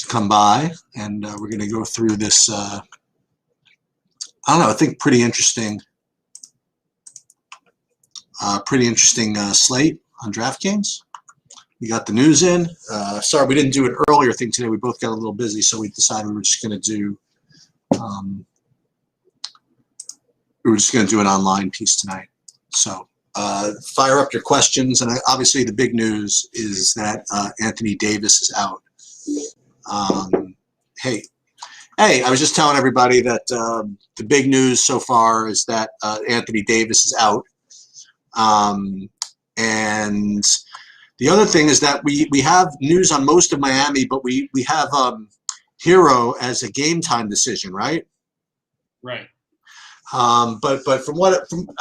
to come by, and we're going to go through this. I don't know. I think pretty interesting slate on DraftKings. We got the news in. Sorry, we didn't do an earlier thing today. We both got a little busy, so we decided we were just going to do. We were just going to do an online piece tonight. So fire up your questions, and obviously the big news is that Anthony Davis is out. Hey, I was just telling everybody that the big news so far is that Anthony Davis is out. And the other thing is that we have news on most of Miami, but we have Hero as a game time decision, right? Right. But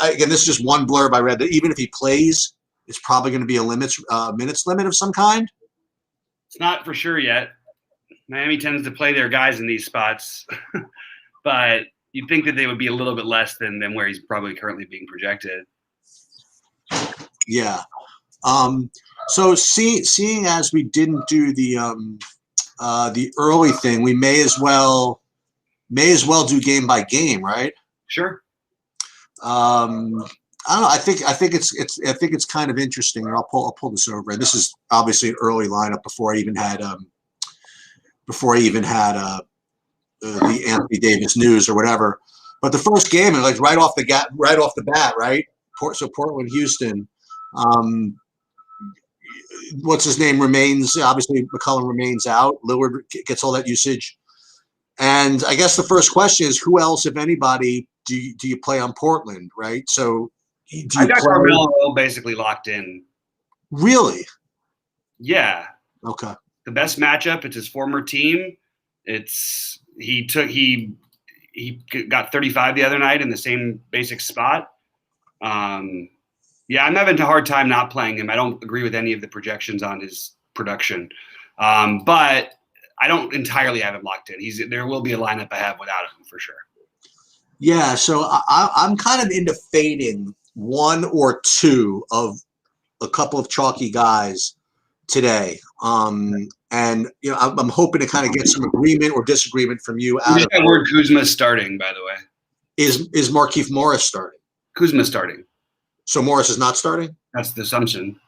again, this is just one blurb I read, that even if he plays, it's probably going to be a minutes limit of some kind. It's not for sure yet. Miami tends to play their guys in these spots, but you'd think that they would be a little bit less than where he's probably currently being projected. Yeah. So seeing as we didn't do the early thing, we may as well do game by game, right? Sure. I don't know. I think it's kind of interesting. And I'll pull this over. This is obviously an early lineup before I even had the Anthony Davis news or whatever. But the first game, like right off the bat, right? So Portland, Houston. What's his name remains, obviously McCollum remains out. Lillard gets all that usage. And I guess the first question is, who else, if anybody, do you play on Portland, right? So I got Carmelo basically locked in. Really? Yeah. Okay. The best matchup, it's his former team. He got 35 the other night in the same basic spot. Yeah, I'm having a hard time not playing him. I don't agree with any of the projections on his production. But I don't entirely have him locked in. There will be a lineup I have without him for sure. Yeah, so I'm kind of into fading one or two of a couple of chalky guys today. And you know, I'm hoping to kind of get some agreement or disagreement from you. That word Kuzma starting, by the way. Is Markieff Morris starting? Kuzma starting. So Morris is not starting? That's the assumption.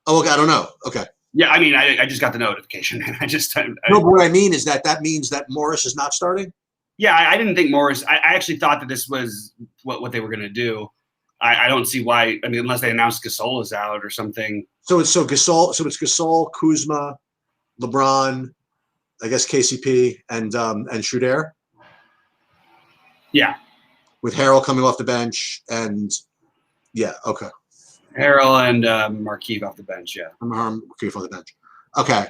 Oh, okay. I don't know. Okay. Yeah, I mean, I just got the notification. No, but what I mean is that means that Morris is not starting? Yeah, I didn't think Morris – I actually thought that this was what they were going to do. I don't see why – I mean, unless they announced Gasol is out or something. So it's Gasol, Kuzma, LeBron, I guess KCP, and Schroeder? Yeah. With Harrell coming off the bench and – yeah, okay. Harrell and Markieff off the bench, yeah. Markieff off the bench. Okay.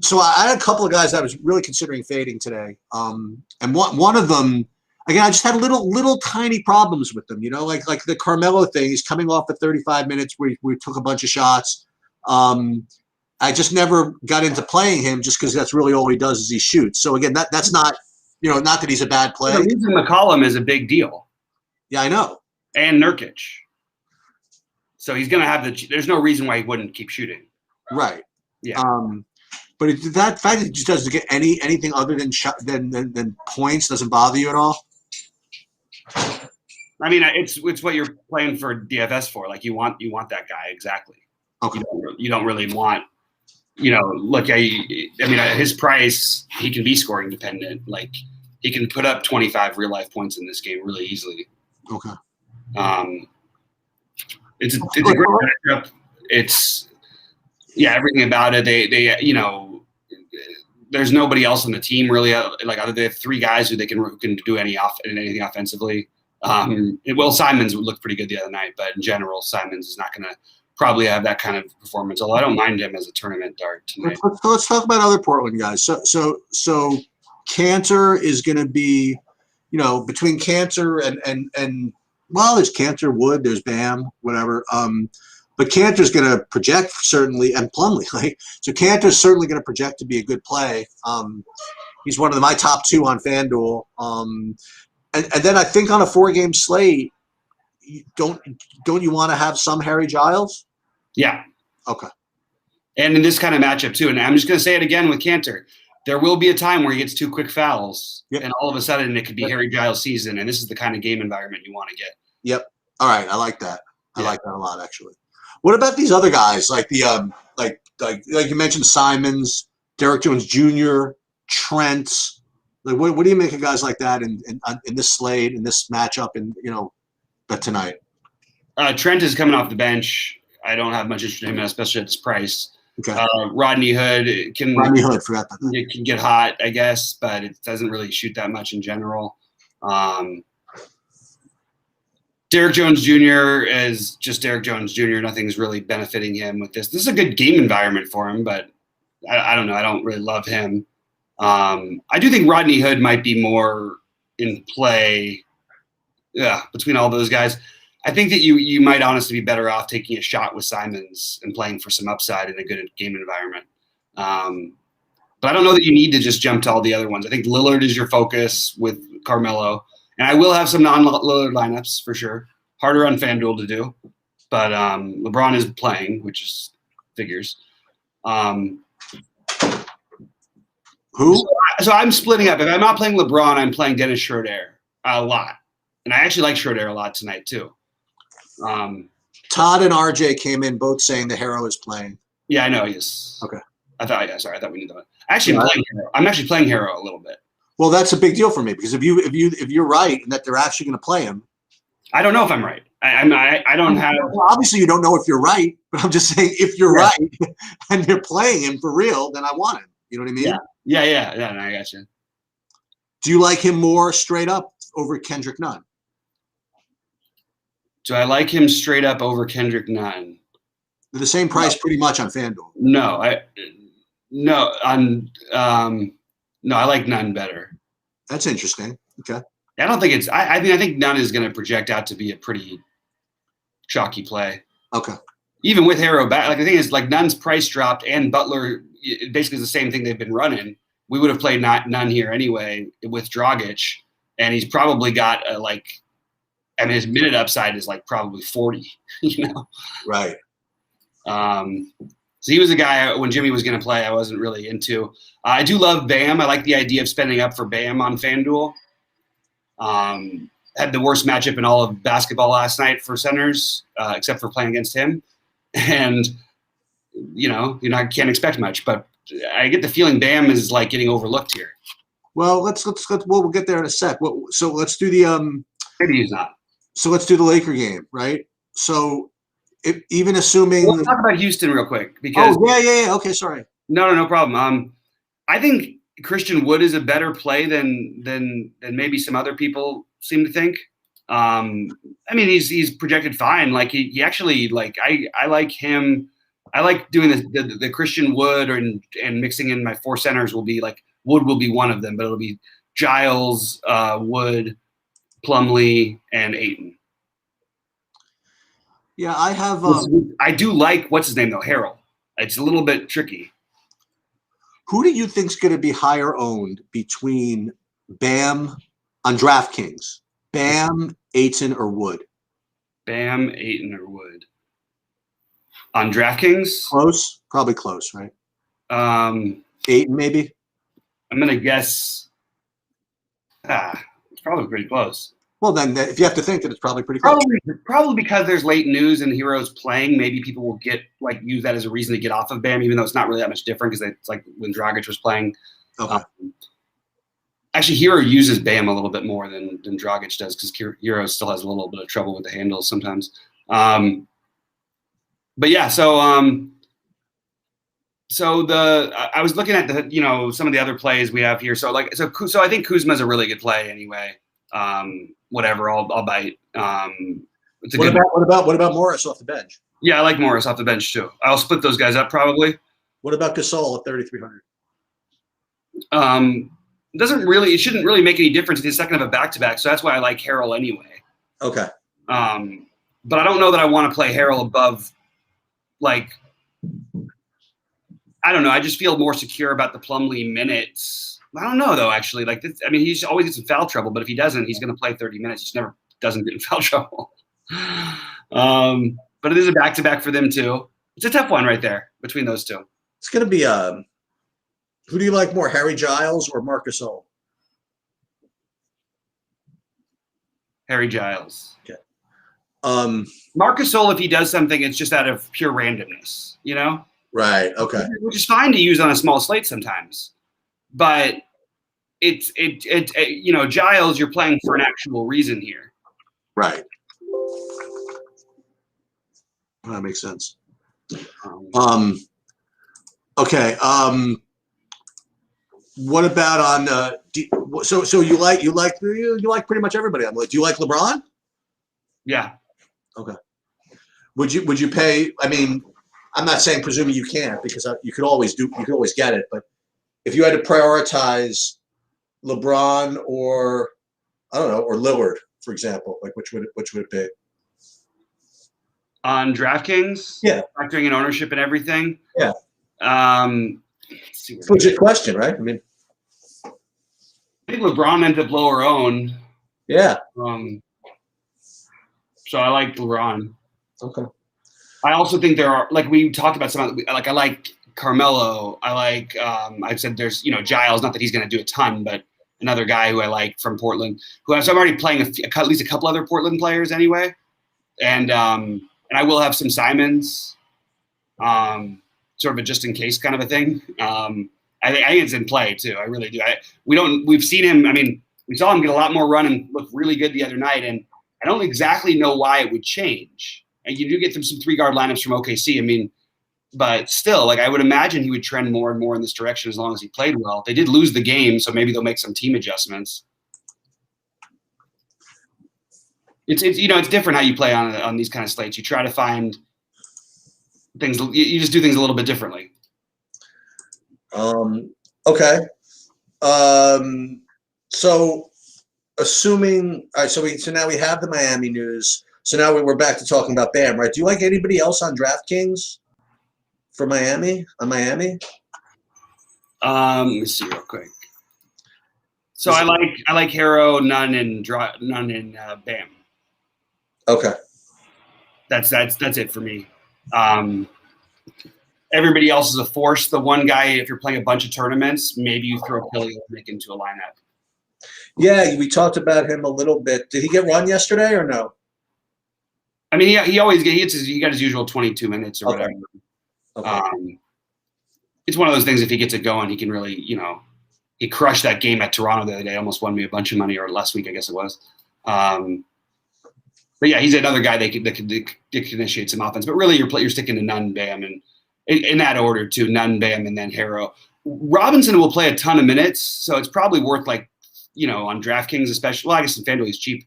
So I had a couple of guys I was really considering fading today. And one of them, again, I just had little tiny problems with them, you know, like the Carmelo thing. He's coming off at 35 minutes where we took a bunch of shots. I just never got into playing him just because that's really all he does is he shoots. So again, that's not, you know, not that he's a bad player. Losing McCollum is a big deal. Yeah, I know. And Nurkic. So he's going to have there's no reason why he wouldn't keep shooting. Right. Yeah. But that fact that he just doesn't get anything other than points doesn't bother you at all? I mean, it's what you're playing for DFS for. Like you want that guy exactly. Okay. You don't really want, you know. Look, I mean, at his price, he can be scoring dependent. Like he can put up 25 real life points in this game really easily. Okay. It's a great matchup. It's everything about it. They you know, there's nobody else on the team really. Like other they have three guys who can do anything offensively. Will Simons would look pretty good the other night, but in general, Simons is not going to probably have that kind of performance. Although I don't mind him as a tournament dart tonight. Let's talk about other Portland guys. So Cantor is going to be, you know, between Cantor and well, there's Cantor, Wood, there's Bam, whatever. But Cantor's going to project certainly, and Plumlee. Like, so Cantor's certainly going to project to be a good play. He's one of my top two on FanDuel. And then I think on a 4-game slate, don't you want to have some Harry Giles? Yeah. Okay. And in this kind of matchup too, and I'm just going to say it again with Cantor. there will be a time where he gets 2 quick fouls, Yep. and all of a sudden it could be Harry Giles' season, and this is the kind of game environment you want to get. Yep. All right. I like that. I Yeah. like that a lot, actually. What about these other guys, like the like you mentioned, Simons, Derek Jones Jr., Trent? Like, what do you make of guys like that in this slate, in this matchup, and but tonight? Trent is coming off the bench. I don't have much interest in him, especially at this price. Okay. Rodney Hood can Forgot about that. It can get hot, I guess, but it doesn't really shoot that much in general. Derek Jones Jr. is just Derek Jones Jr. Nothing's really benefiting him with this. This is a good game environment for him, but I don't know. I don't really love him. I do think Rodney Hood might be more in play. Yeah, between all those guys. I think that you might honestly be better off taking a shot with Simons and playing for some upside in a good game environment. But I don't know that you need to just jump to all the other ones. I think Lillard is your focus with Carmelo. And I will have some non-Lillard lineups for sure. Harder on FanDuel to do. But LeBron is playing, which is figures. Who? So I'm splitting up. If I'm not playing LeBron, I'm playing Dennis Schroeder a lot. And I actually like Schroeder a lot tonight too. Todd and RJ came in both saying the Hero is playing. Yeah, I know he is. Okay. I thought we knew that. Actually, I'm actually playing Hero a little bit. Well, that's a big deal for me because if you're right and that they're actually going to play him, I don't know if I'm right. I don't have. Well, obviously, you don't know if you're right, but I'm just saying if you're right and you're playing him for real, then I want him. You know what I mean? Yeah. No, I got you. Do you like him more straight up over Kendrick Nunn? Do I like him straight up over Kendrick Nunn? They're the same price pretty much on FanDuel. No, I like Nunn better. That's interesting. Okay. I don't think it's. I think Nunn is going to project out to be a pretty chalky play. Okay. Even with Harrow back, like the thing is, like Nunn's price dropped and Butler basically is the same thing they've been running. We would have played Nunn here anyway with Dragic, and he's probably got his minute upside is like probably 40. Right. So he was a guy when Jimmy was going to play I wasn't really into. I do love Bam. I like the idea of spending up for Bam on FanDuel. Had the worst matchup in all of basketball last night for centers, except for playing against him. And, can't expect much. But I get the feeling Bam is like getting overlooked here. Well, we'll get there in a sec. So let's do the Maybe he's not. So let's do the Laker game, right? So even assuming we'll talk about Houston real quick because yeah. Okay, sorry. No problem. I think Christian Wood is a better play than maybe some other people seem to think. He's projected fine. Like he actually I like him. I like doing the Christian Wood and mixing in my 4 centers will be like Wood will be one of them, but it'll be Giles, Wood, Plumlee, and Ayton. Yeah, I have. I do like what's his name though, Harrell. It's a little bit tricky. Who do you think's going to be higher owned between Bam on DraftKings? Bam, Ayton, or Wood? Bam, Ayton, or Wood on DraftKings? Close, probably close, right? Ayton, maybe. I'm gonna guess. It's probably pretty close. Well, then, if you have to think that it's probably pretty close. Probably because there's late news and Heroes playing, maybe people will use that as a reason to get off of Bam, even though it's not really that much different because it's like when Dragic was playing. Okay. Actually, Hero uses Bam a little bit more than Dragic does because Hero still has a little bit of trouble with the handles sometimes. But yeah, so I was looking at some of the other plays we have here. So I think Kuzma's a really good play anyway. Whatever, I'll bite. What about Morris off the bench? Yeah, I like Morris off the bench too. I'll split those guys up probably. What about Gasol at 3,300? It shouldn't really make any difference. He's second of a back-to-back, so that's why I like Harrell anyway. Okay. But I don't know that I want to play Harrell above, I don't know. I just feel more secure about the Plumlee minutes. I don't know though, actually. He's always gets in foul trouble, but if he doesn't, he's going to play 30 minutes. He just never doesn't get in foul trouble. But it is a back-to-back for them too. It's a tough one right there between those two. It's going to be Who do you like more, Harry Giles or Marc Gasol? Harry Giles. Okay. Marc Gasol, if he does something, it's just out of pure randomness, you know? Right. Okay. Which is fine to use on a small slate sometimes. But it's you know, Giles, you're playing for an actual reason here. Right. That makes sense. Okay. What about on? So you like pretty much everybody on. Do you like LeBron? Yeah. Okay. Would you pay? I mean, I'm not saying presuming you can't, because you could always get it. But if you had to prioritize LeBron or I don't know, or Lillard, for example, like which would it be? On DraftKings, yeah, factoring in ownership and everything. Yeah. It's a legit question, right? I mean, I think LeBron ended up lower owned. Yeah. So I like LeBron. Okay. I also think there are, like we talked about some, like I like Carmelo. I like, I've said there's, you know, Giles, not that he's going to do a ton, but another guy who I like from Portland, so I'm already playing at least a couple other Portland players anyway. And I will have some Simons, sort of a just in case kind of a thing. I think it's in play too. I really do. We've seen him. I mean, we saw him get a lot more run and look really good the other night. And I don't exactly know why it would change. And you do get some 3-guard lineups from OKC. I mean, but still, like I would imagine he would trend more and more in this direction as long as he played well. They did lose the game, so maybe they'll make some team adjustments. It's you know, it's different how you play on these kind of slates. You try to find things. You just do things a little bit differently. Okay. So assuming, all right, so now we have the Miami news. So now we're back to talking about Bam, right? Do you like anybody else on DraftKings for Miami? On Miami? Let me see real quick. So I like Harrow, none in Bam. Okay. That's it for me. Everybody else is a force. The one guy, if you're playing a bunch of tournaments, maybe you throw Kelly Olynyk into a lineup. Yeah, we talked about him a little bit. Did he get run yesterday or no? I mean, he always he got his usual 22 minutes or whatever. Okay. It's one of those things. If he gets it going, he can really, you know, he crushed that game at Toronto the other day. Almost won me a bunch of money, or last week, I guess it was. But yeah, he's another guy that could initiate some offense. But really, you're sticking to Nunn, Bam, and in that order too: Nunn, Bam, and then Harrow. Robinson will play a ton of minutes, so it's probably worth, like, you know, on DraftKings especially. Well, I guess in FanDuel he's cheap,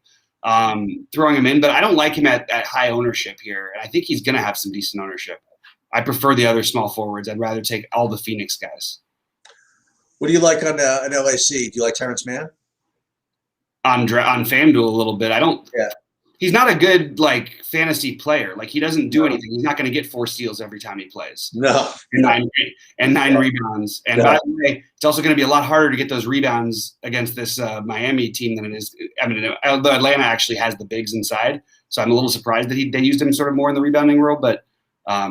throwing him in. But I don't like him at high ownership here, and I think he's going to have some decent ownership. I prefer the other small forwards. I'd rather take all the Phoenix guys. What do you like on LAC? Do you like Terrence Mann? On FanDuel a little bit. I don't. Yeah. He's not a good, like, fantasy player. Like, he doesn't do anything. He's not going to get 4 steals every time he plays. No. And 9 rebounds. And by the way, it's also going to be a lot harder to get those rebounds against this Miami team than it is. I mean, although Atlanta actually has the bigs inside, so I'm a little surprised that they used him sort of more in the rebounding role. But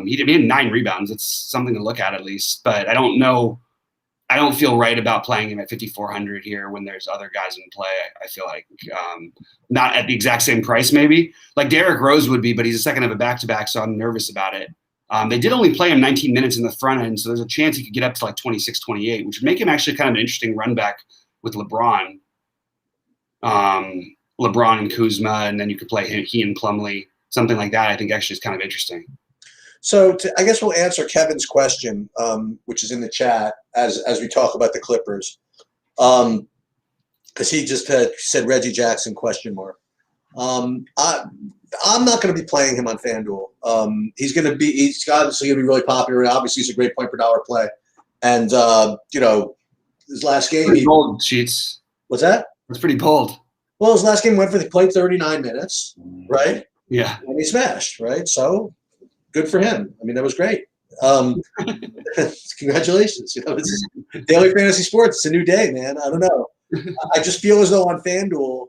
he had 9 rebounds. It's something to look at least. But I don't know. I don't feel right about playing him at 5,400 here when there's other guys in play. I feel like not at the exact same price, maybe. Like Derrick Rose would be, but he's a second of a back-to-back, so I'm nervous about it. They did only play him 19 minutes in the front end, so there's a chance he could get up to like 26, 28, which would make him actually kind of an interesting run back with LeBron. LeBron and Kuzma, and then you could play he and Plumlee. Something like that I think actually is kind of interesting. So I guess we'll answer Kevin's question, which is in the chat as we talk about the Clippers, because he just said Reggie Jackson ? I'm not going to be playing him on FanDuel. He's obviously going to be really popular, and obviously he's a great point per dollar play. And you know, his last game, bold Sheets. What's that? That's pretty bold. Well, his last game he played 39 minutes, right? Yeah, and he smashed, right? So. Good for him. I mean, that was great. Congratulations. You know, it's daily fantasy sports. It's a new day, man. I don't know. I just feel as though on FanDuel,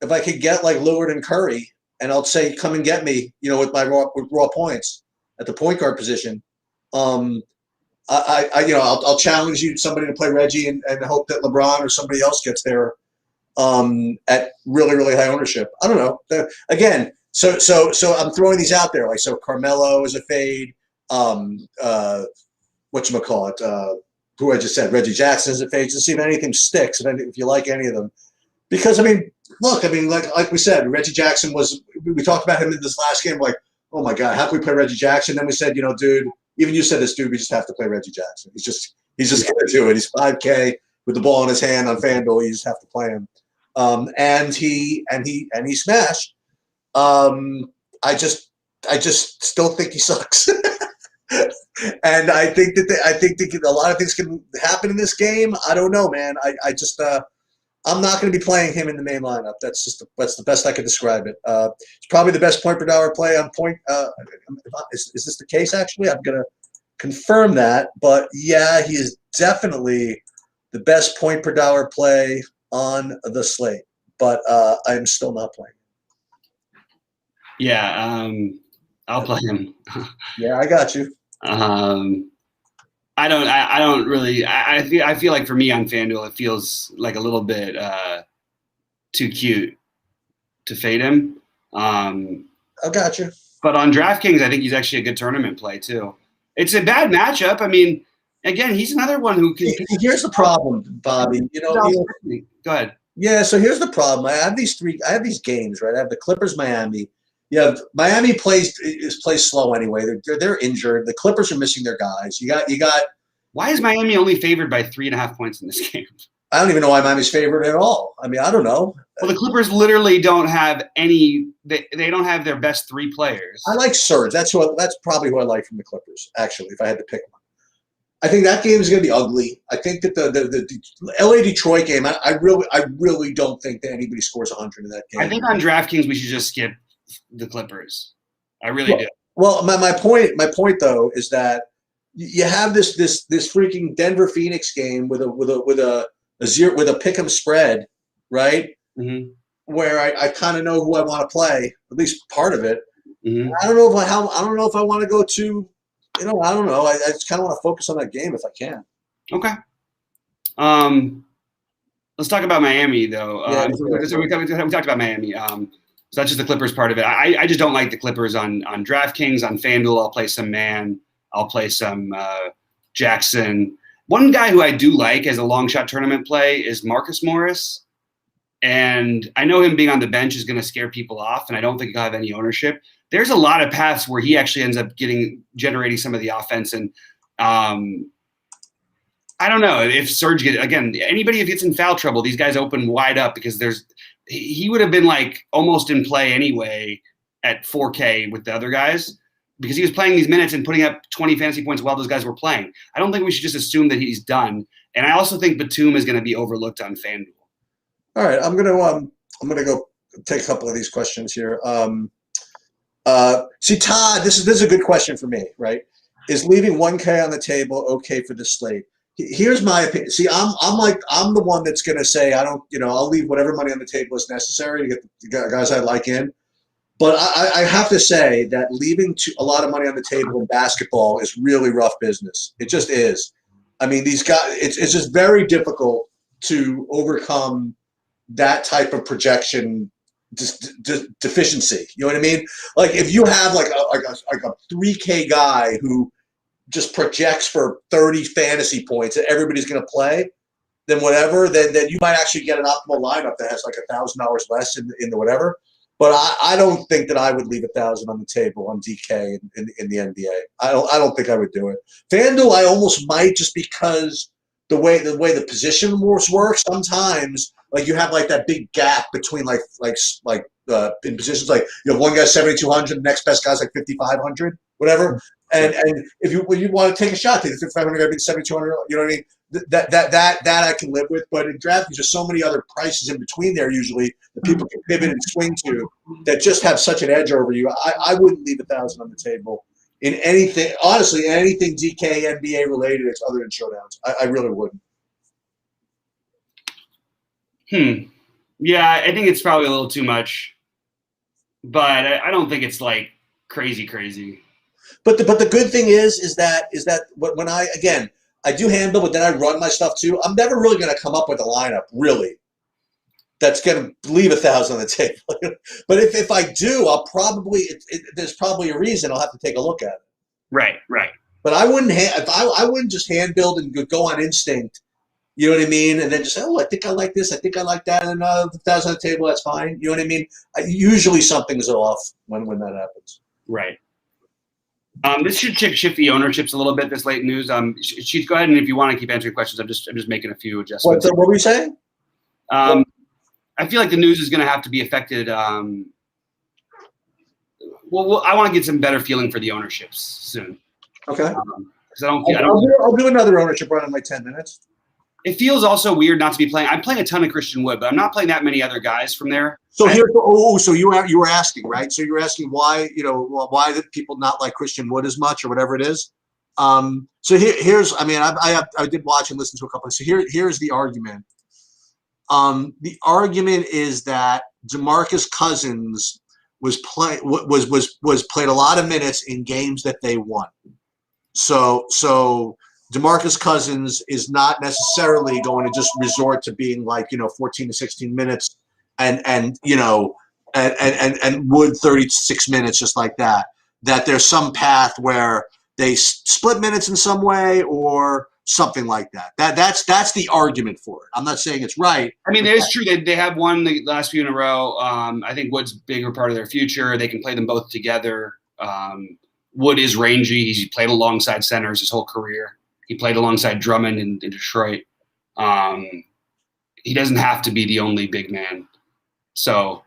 if I could get like Lillard and Curry, and I'll say, come and get me, you know, with my raw points at the point guard position, I'll challenge you, somebody to play Reggie, and hope that LeBron or somebody else gets there at really, really high ownership. I don't know. Again, so I'm throwing these out there. Like, so Carmelo is a fade. Whatchamacallit, who I just said, Reggie Jackson is a fade. To see if anything sticks, if you like any of them. Because, I mean, look, like we said, Reggie Jackson we talked about him in this last game, like, oh my God, how can we play Reggie Jackson? Then we said, dude, even you said this, dude, we just have to play Reggie Jackson. He's just going to do it. He's 5K with the ball in his hand on FanDuel. You just have to play him. And he smashed. I just still think he sucks. And I think that a lot of things can happen in this game. I don't know, man. I'm not going to be playing him in the main lineup. That's the best I can describe it. It's probably the best point per dollar play on point. Is this the case? Actually, I'm going to confirm that. But yeah, he is definitely the best point per dollar play on the slate. But I'm still not playing. Yeah, I'll play him. Yeah, I got you. I don't really. I feel like for me on FanDuel, it feels like a little bit too cute to fade him. I got you. But on DraftKings, I think he's actually a good tournament play too. It's a bad matchup. I mean, again, he's another one who can. Here's the problem, Bobby. Go ahead. Yeah, so here's the problem. I have these games, right? I have the Clippers, Miami. You have Miami plays slow anyway. They're injured. The Clippers are missing their guys. You got. Why is Miami only favored by 3.5 points in this game? I don't even know why Miami's favored at all. I mean, I don't know. Well, the Clippers literally don't have any. They don't have their best 3 players. I like Serge. That's probably who I like from the Clippers. Actually, if I had to pick one, I think that game is going to be ugly. I think that the LA Detroit game. I really don't think that anybody scores 100 in that game. I think on DraftKings we should just skip the Clippers. I really do. Well, my point though is that you have this freaking Denver Phoenix game with a pick'em spread, right? Mm-hmm. Where I kind of know who I want to play, at least part of it. Mm-hmm. I don't know if I want to go to, I don't know. I just kind of want to focus on that game if I can. Okay. Let's talk about Miami though. So we talked about Miami. So that's just the Clippers part of it. I just don't like the Clippers on DraftKings. On FanDuel, I'll play some Man. I'll play some Jackson. One guy who I do like as a long shot tournament play is Marcus Morris. And I know him being on the bench is going to scare people off, and I don't think he'll have any ownership. There's a lot of paths where he actually ends up generating some of the offense. And I don't know if Serge anybody if gets in foul trouble, these guys open wide up because he would have been like almost in play anyway at 4K with the other guys because he was playing these minutes and putting up 20 fantasy points while those guys were playing. I don't think we should just assume that he's done. And I also think Batum is going to be overlooked on FanDuel. All right, I'm gonna go take a couple of these questions here. See, Todd, this is a good question for me, right? Is leaving 1K on the table okay for the slate? Here's my opinion. See, I'm the one that's gonna say I'll leave whatever money on the table is necessary to get the guys I like in. But I have to say that leaving a lot of money on the table in basketball is really rough business. It just is. I mean, these guys, it's just very difficult to overcome that type of projection deficiency. You know what I mean? Like if you have like a 3K guy who just projects for 30 fantasy points that everybody's going to play, then you might actually get an optimal lineup that has like $1,000 less in the whatever. But I don't think that I would leave $1,000 on the table on DK in the NBA. I don't think I would do it. FanDuel, I almost might, just because the way the position works sometimes. Like you have like that big gap between like in positions, like you have one guy 7,200, the next best guy's like 5,500, whatever. And if you want to take a shot, take the 5,500 guy being 7,200. You know what I mean? That I can live with. But in draft, there's just so many other prices in between there usually that people can pivot and swing to that just have such an edge over you. I wouldn't leave $1,000 on the table in anything. Honestly, anything DK NBA related other than showdowns. I really wouldn't. Yeah, I think it's probably a little too much, but I don't think it's like crazy. But the good thing is that when I do handle, but then I run my stuff too. I'm never really going to come up with a lineup really that's going to leave 1,000 on the table. But if I do, I'll probably there's probably a reason. I'll have to take a look at it. Right. But I wouldn't I wouldn't just hand build and go on instinct. You know what I mean? And then just say, oh, I think I like this. I think I like that. And 1,000 on the table, that's fine. You know what I mean? Usually something's off when that happens. Right. This should shift the ownerships a little bit. This late news. Chief, go ahead, and if you want to keep answering questions, I'm just making a few adjustments. What were you saying? I feel like the news is going to have to be affected. Well, I want to get some better feeling for the ownerships soon. Okay. Because I'll do another ownership run in like 10 minutes. It feels also weird not to be playing. I'm playing a ton of Christian Wood, but I'm not playing that many other guys from there. So so you were asking, right? So you were asking why do people not like Christian Wood as much or whatever it is. So here's, I mean, I did watch and listen to a couple. So here's the argument. The argument is that DeMarcus Cousins was played a lot of minutes in games that they won. So DeMarcus Cousins is not necessarily going to just resort to being like 14 to 16 minutes and Wood 36 minutes just like that. That there's some path where they split minutes in some way or something like that. That's the argument for it. I'm not saying it's right. I mean, it is true that they have won the last few in a row. I think Wood's a bigger part of their future. They can play them both together. Wood is rangy. He's played alongside centers his whole career. He played alongside Drummond in Detroit. He doesn't have to be the only big man. So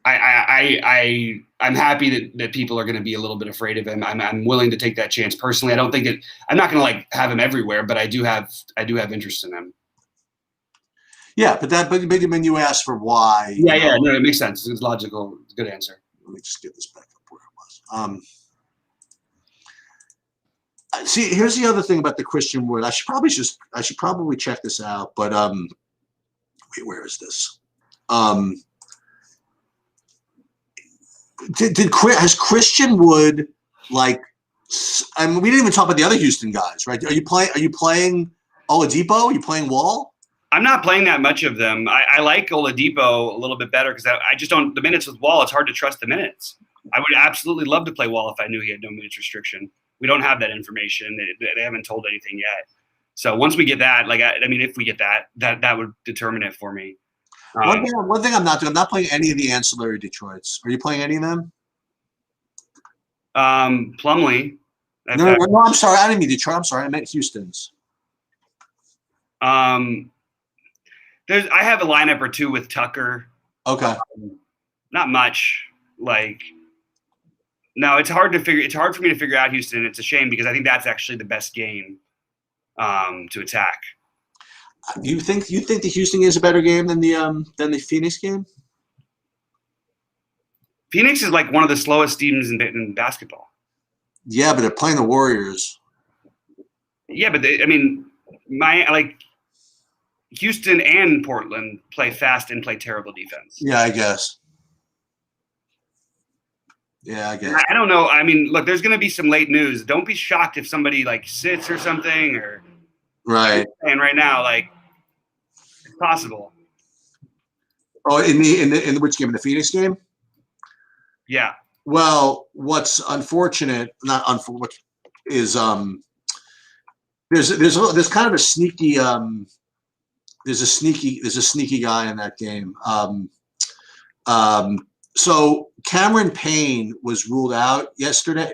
I'm happy that people are going to be a little bit afraid of him. I'm willing to take that chance personally. I don't think I'm not going to like have him everywhere, but I do have interest in him. Yeah, but when you ask for why, yeah, no, it makes sense. It's logical. It's a good answer. Let me just get this back up where it was. See, here's the other thing about the Christian Wood. I should probably check this out. But wait, where is this? Has Christian Wood like? I mean, we didn't even talk about the other Houston guys, right? Are you playing Oladipo? Are you playing Wall? I'm not playing that much of them. I like Oladipo a little bit better because I just don't. The minutes with Wall, it's hard to trust the minutes. I would absolutely love to play Wall if I knew he had no minutes restriction. We don't have that information. They haven't told anything yet. So once we get that, if we get that would determine it for me. One thing I'm not doing, I'm not playing any of the ancillary Detroits. Are you playing any of them? Plumlee. No, I'm sorry. I didn't mean Detroit. I'm sorry. I meant Houston's. I have a lineup or two with Tucker. Okay. Not much. No, it's hard for me to figure out Houston. It's a shame because I think that's actually the best game to attack. You think the Houston is a better game than the Phoenix game? Phoenix is like one of the slowest teams in basketball. Yeah, but they're playing the Warriors. Yeah, but Houston and Portland play fast and play terrible defense. Yeah, I guess. I don't know. I mean, look, there's going to be some late news. Don't be shocked if somebody sits or something or right. And right now, it's possible. Oh, in the which game? In the Phoenix game? Yeah. Well, what's unfortunate, not unfortunate, is there's kind of a sneaky there's a sneaky guy in that game. So Cameron Payne was ruled out yesterday,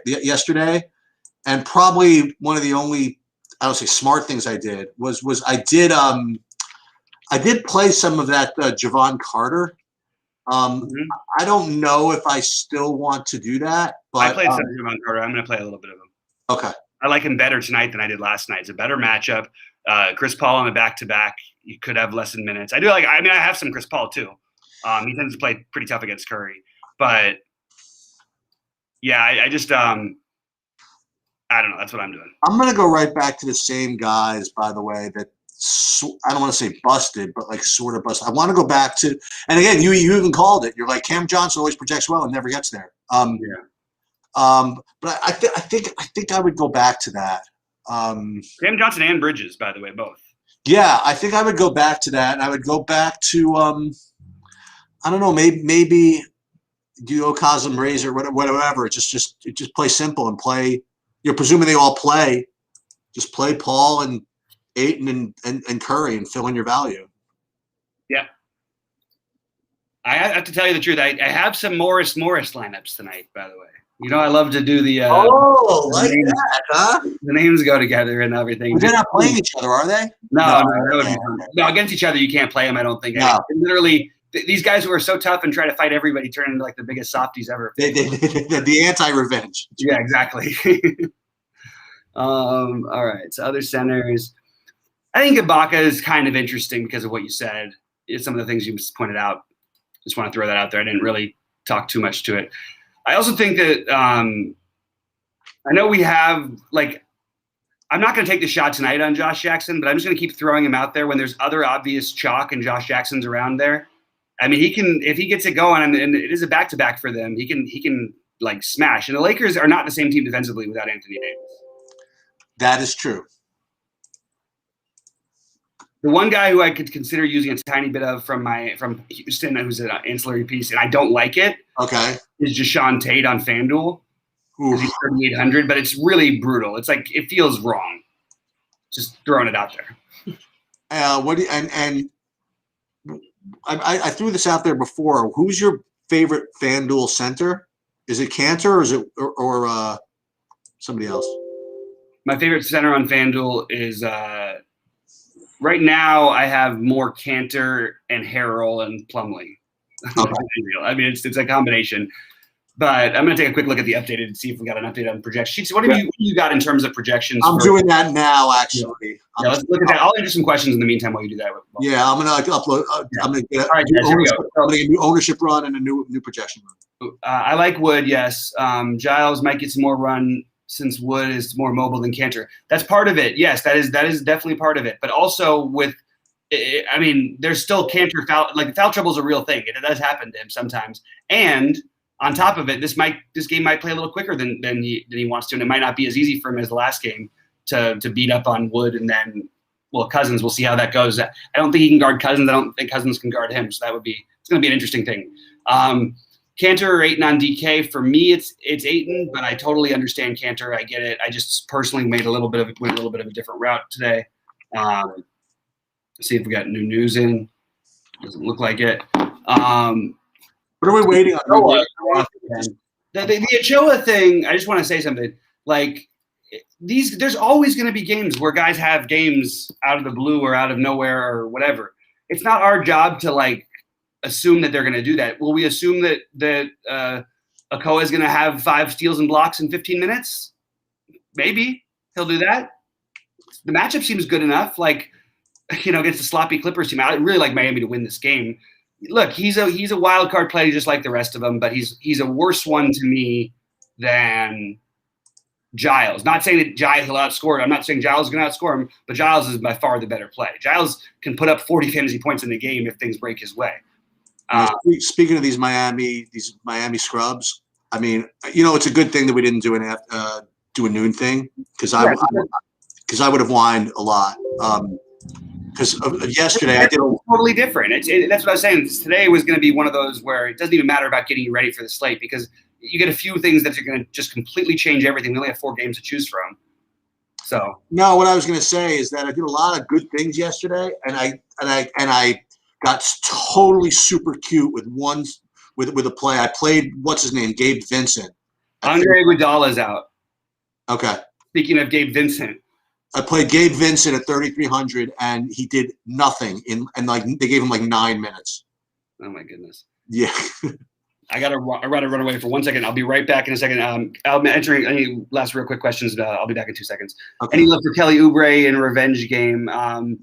and probably one of the only, I don't say smart things I did was I did play some of that Javon Carter. I don't know if I still want to do that, but I played some Javon Carter. I'm going to play a little bit of him. Okay. I like him better tonight than I did last night. It's a better matchup. Chris Paul on the back-to-back. You could have less than minutes. I have some Chris Paul too. He tends to play pretty tough against Curry, but yeah, I just I don't know. That's what I'm doing. I'm gonna go right back to the same guys, by the way, that I don't want to say busted, but sort of busted. I want to go back to, and again, you even called it. You're like, Cam Johnson always projects well and never gets there. But I think I would go back to that. Cam Johnson and Bridges, by the way, both. Yeah, I think I would go back to that, and I would go back to I don't know, maybe Duo Cosm Razor, whatever. Just play simple and play. You're presuming they all play. Just play Paul and Ayton and Curry and fill in your value. Yeah. I have to tell you the truth. I have some Morris lineups tonight, by the way. You know, I love to do the like names, that, huh? the names go together and everything. But they're not playing each other, are they? No, that would be fun. No, against each other you can't play them. I don't think. No. Literally, these guys who are so tough and try to fight everybody turn into like the biggest softies ever. The anti-revenge. Yeah, exactly. All right. So other centers. I think Ibaka is kind of interesting because of what you said. It's some of the things you just pointed out. Just want to throw that out there. I didn't really talk too much to it. I also think that I know we have I'm not going to take the shot tonight on Josh Jackson, but I'm just going to keep throwing him out there when there's other obvious chalk and Josh Jackson's around there. I mean, he can, if he gets it going, and it is a back-to-back for them, he can like smash. And the Lakers are not the same team defensively without Anthony Davis. That is true. The one guy who I could consider using a tiny bit of from Houston, who's an ancillary piece, and I don't like it, is Jashawn Tate on FanDuel. He's 3,800, but it's really brutal. It's like it feels wrong. Just throwing it out there. I threw this out there before. Who's your favorite FanDuel center? Is it Cantor or is it or somebody else? My favorite center on FanDuel is right now. I have more Cantor and Harrell and Plumlee. Okay. I mean, it's a combination. But I'm going to take a quick look at the updated and see if we got an update on projections. What have you got in terms of projections? I'm doing that now, actually. Yeah, let's look at that. I'll answer some questions in the meantime while you do that. Yeah, I'm going to upload. I'm going to get a new ownership run and a new projection run. I like Wood, yes. Giles might get some more run since Wood is more mobile than Cantor. That's part of it. Yes, that is definitely part of it. But also with I mean, there's still Cantor foul. Like foul trouble is a real thing. It does happen to him sometimes. And on top of it, this game might play a little quicker than he wants to, and it might not be as easy for him as the last game to beat up on Wood and then Cousins. We'll see how that goes. I don't think he can guard Cousins. I don't think Cousins can guard him. So it's going to be an interesting thing. Cantor or Ayton on DK, for me it's Ayton, but I totally understand Cantor. I get it. I just personally went a little bit of a different route today. Let's see if we got new news in. Doesn't look like it. What are we waiting on? The Ochoa thing, I just want to say something. Like there's always going to be games where guys have games out of the blue or out of nowhere or whatever. It's not our job to assume that they're going to do that. Will we assume that Ochoa is going to have 5 steals and blocks in 15 minutes? Maybe he'll do that. The matchup seems good enough. Against the sloppy Clippers team, I really like Miami to win this game. Look, he's a wild card player just like the rest of them, but he's a worse one to me than Giles. Not saying that Giles will outscore him. I'm not saying Giles is going to outscore him, but Giles is by far the better play. Giles can put up 40 fantasy points in the game if things break his way. Speaking of these Miami scrubs, I mean, it's a good thing that we didn't do a noon thing because I would have whined a lot. Because yesterday I did totally different. That's what I was saying. Today was going to be one of those where it doesn't even matter about getting you ready for the slate because you get a few things that are going to just completely change everything. We only have 4 games to choose from. So no, what I was going to say is that I did a lot of good things yesterday, and I got totally super cute with a play. I played what's his name, Gabe Vincent. Andre Iguodala's out. Okay. Speaking of Gabe Vincent. I played Gabe Vincent at 3,300, and he did nothing they gave him 9 minutes. Oh my goodness! Yeah, I gotta run away for 1 second. I'll be right back in a second. I'll answering any last real quick questions. I'll be back in 2 seconds. Okay. Any love for Kelly Oubre in a revenge game?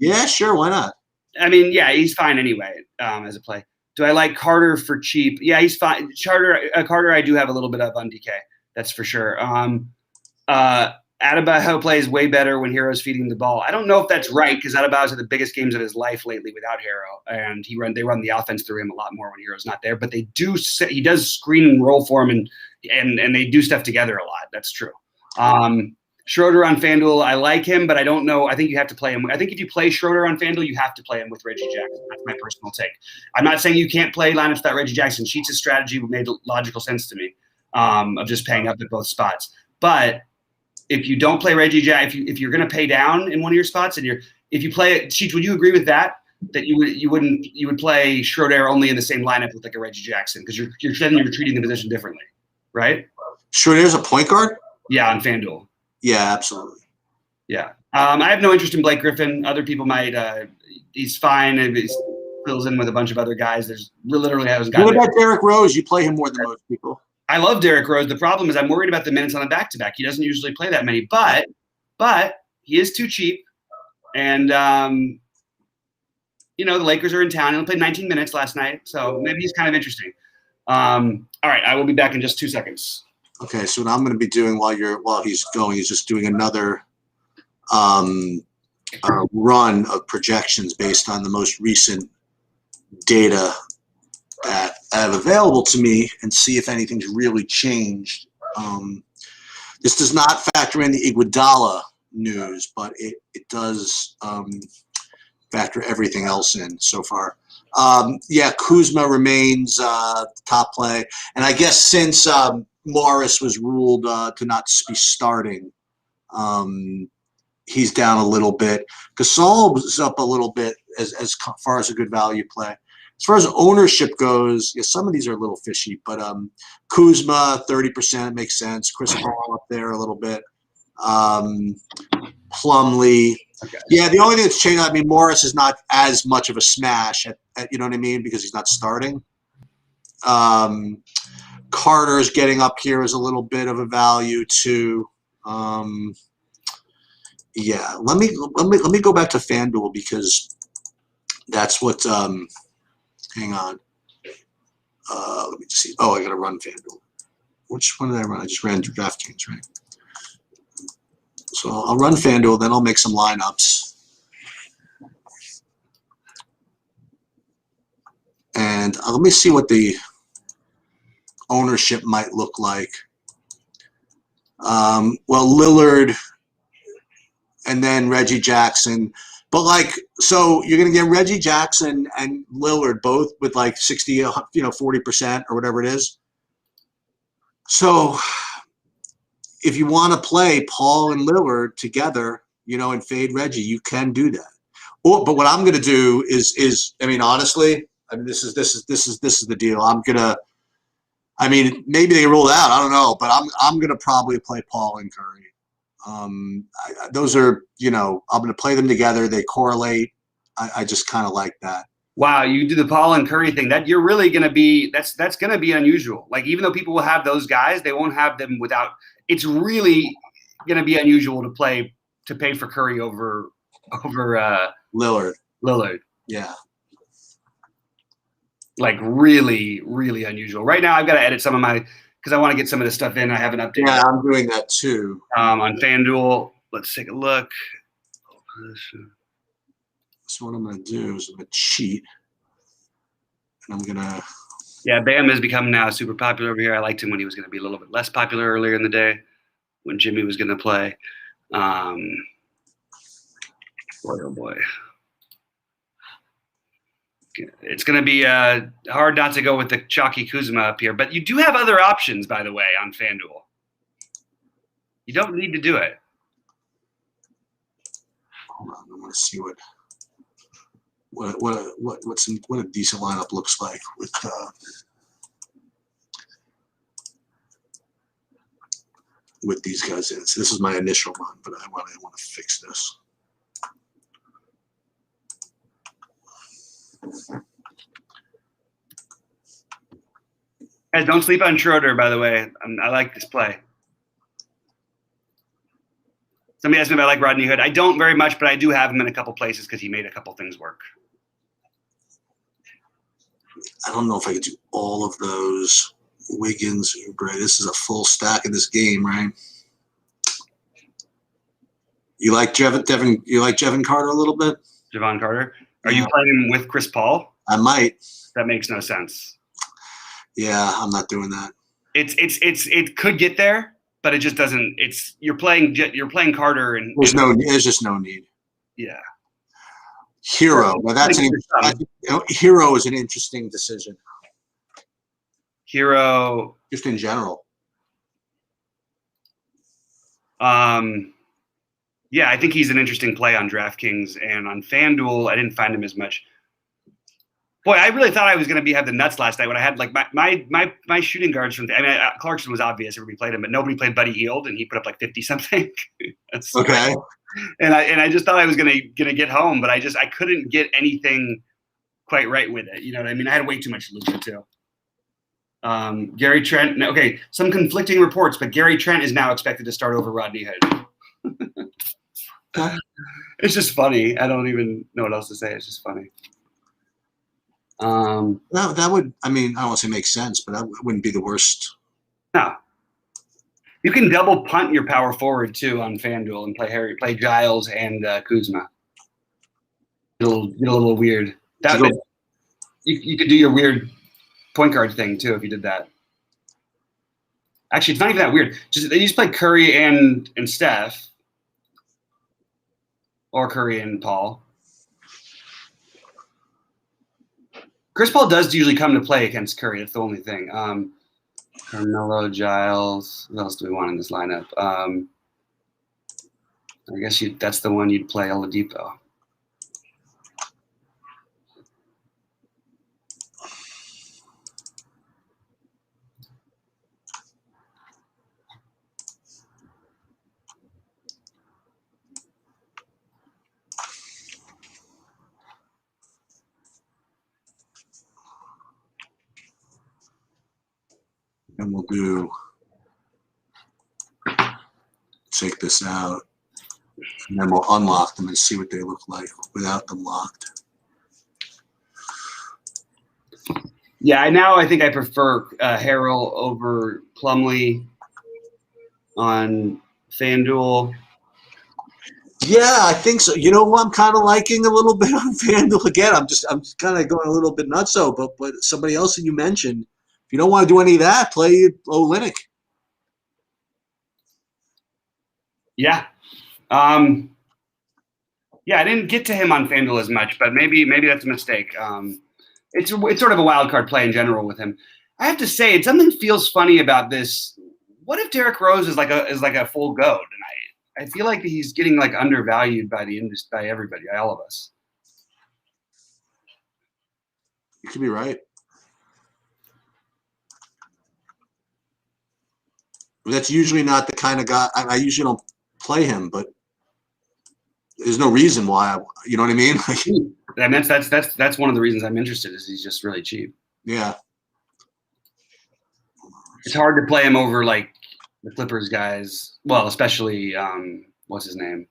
Yeah, sure. Why not? I mean, yeah, he's fine anyway as a play. Do I like Carter for cheap? Yeah, he's fine. Carter, I do have a little bit of on DK. That's for sure. Adebayo plays way better when Hero's feeding the ball. I don't know if that's right because Adebayo's had the biggest games of his life lately without Hero, and they run the offense through him a lot more when Hero's not there. But he does screen and roll for him, and and they do stuff together a lot. That's true. Schroeder on FanDuel, I like him, but I don't know. I think you have to play him. I think if you play Schroeder on FanDuel, you have to play him with Reggie Jackson. That's my personal take. I'm not saying you can't play lineups without Reggie Jackson. Sheets' strategy made logical sense to me of just paying up at both spots. But if you don't play Reggie Jackson, if you're going to pay down in one of your spots, and if you play it, Sheets, would you agree with that? That you would play Schroeder only in the same lineup with like a Reggie Jackson because you're treating the position differently, right? Schroeder's a point guard? Yeah, on FanDuel. Yeah, absolutely. Yeah. I have no interest in Blake Griffin. Other people might. He's fine. He fills in with a bunch of other guys. There's literally hasn't gotten. What about Derrick Rose? You play him more than most people. I love Derrick Rose. The problem is I'm worried about the minutes on a back-to-back. He doesn't usually play that many, but he is too cheap. And, the Lakers are in town. He only played 19 minutes last night, so maybe he's kind of interesting. All right, I will be back in just 2 seconds. Okay, so what I'm going to be doing while he's going is just doing another run of projections based on the most recent data that I have available to me and see if anything's really changed. This does not factor in the Iguodala news, but it does factor everything else in so far. Kuzma remains top play. And I guess since Morris was ruled to not be starting, he's down a little bit. Gasol was up a little bit as far as a good value play. As far as ownership goes, some of these are a little fishy, but Kuzma, 30% makes sense. Chris Paul up there a little bit. Plumlee. Okay. Yeah, the only thing that's changed, Morris is not as much of a smash, you know what I mean, because he's not starting. Carter's getting up here as a little bit of a value too. Let me go back to FanDuel because that's what. Hang on. Let me just see. Oh, I got to run FanDuel. Which one did I run? I just ran DraftKings, right? So I'll run FanDuel, then I'll make some lineups. And let me see what the ownership might look like. Lillard and then Reggie Jackson. But so you're going to get Reggie Jackson and Lillard both with 60, 40% or whatever it is. So if you want to play Paul and Lillard together, and fade Reggie, you can do that. But what I'm going to do is honestly, this is the deal. Maybe they roll it out. I don't know, but I'm going to probably play Paul and Curry. Those are, I'm going to play them together. They correlate. I just kind of like that. Wow, you do the Paul and Curry thing. That you're really going to be. That's going to be unusual. Even though people will have those guys, they won't have them without. It's really going to be unusual to pay for Curry over Lillard. Yeah. Really, really unusual. Right now, I've got to edit some of my. Because I want to get some of this stuff in. I haven't updated. Yeah, I'm doing that too. On FanDuel, let's take a look. So what I'm going to do is I'm going to cheat. And I'm going to. Yeah, Bam has become now super popular over here. I liked him when he was going to be a little bit less popular earlier in the day when Jimmy was going to play. Boy, oh boy. It's going to be hard not to go with the chalky Kuzma up here, but you do have other options, by the way, on FanDuel. You don't need to do it. Hold on, I want to see what a decent lineup looks like with these guys in. So this is my initial run, but I want to fix this. Guys, don't sleep on Schroeder, by the way. I like this play. Somebody asked me if I like Rodney Hood. I don't very much, but I do have him in a couple places because he made a couple things work. I don't know if I could do all of those. Wiggins, Oubre. This is a full stack in this game, right? You like Devin? You like Jevon Carter a little bit? Jevon Carter. Are you playing him with Chris Paul? I might. That makes no sense. Yeah, I'm not doing that. it could get there, but it just doesn't. You're playing Carter and there's just no need. yeah. Hero. Well, Hero is an interesting decision. Hero, just in general. Yeah, I think he's an interesting play on DraftKings, and on FanDuel, I didn't find him as much. Boy, I really thought I was going to have the nuts last night when I had like my shooting guards from. I mean, Clarkson was obvious; everybody played him, but nobody played Buddy Hield, and he put up like 50 something. Okay. And I just thought I was gonna get home, but I couldn't get anything quite right with it. You know what I mean? I had way too much Luka too. Gary Trent. Okay, some conflicting reports, but Gary Trent is now expected to start over Rodney Hood. It's just funny. I don't even know what else to say. It's just funny. That would, I mean, I don't want to say make sense, but that wouldn't be the worst. No. You can double punt your power forward too on FanDuel and play Giles and Kuzma. It'll get a little weird. You could do your weird point guard thing too if you did that. Actually, it's not even that weird. They just play Curry and Steph, or Curry and Paul. Chris Paul does usually come to play against Curry. That's the only thing. Carmelo, Giles. What else do we want in this lineup? I guess that's the one you'd play Oladipo. And we'll take this out, and then we'll unlock them and see what they look like without them locked. Yeah, now I think I prefer Harrell over Plumlee on FanDuel. Yeah, I think so. You know who I'm kind of liking a little bit on FanDuel again? I'm kind of going a little bit nutso, but somebody else that you mentioned, if you don't want to do any of that, play Olynyk. Yeah. Yeah, I didn't get to him on FanDuel as much, but maybe that's a mistake. It's sort of a wild card play in general with him. I have to say, something feels funny about this. What if Derrick Rose is like a full go tonight? I feel like he's getting like undervalued by the industry, by everybody, by all of us. You could be right. That's usually not the kind of guy. I usually don't play him, but there's no reason why. You know what I mean? And that's one of the reasons I'm interested. Is he's just really cheap. Yeah. It's hard to play him over like the Clippers guys. Well, especially what's his name?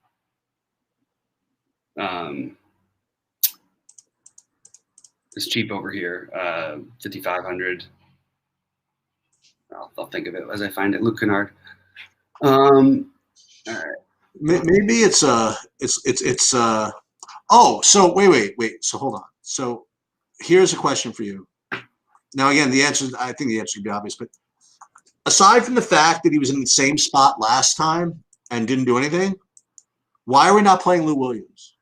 It's cheap over here. 5,500. I'll think of it as I find it. Luke Kennard. All right. Maybe it's oh, so wait. So hold on. So here's a question for you. Now, again, I think the answer could be obvious, but aside from the fact that he was in the same spot last time and didn't do anything, why are we not playing Lou Williams?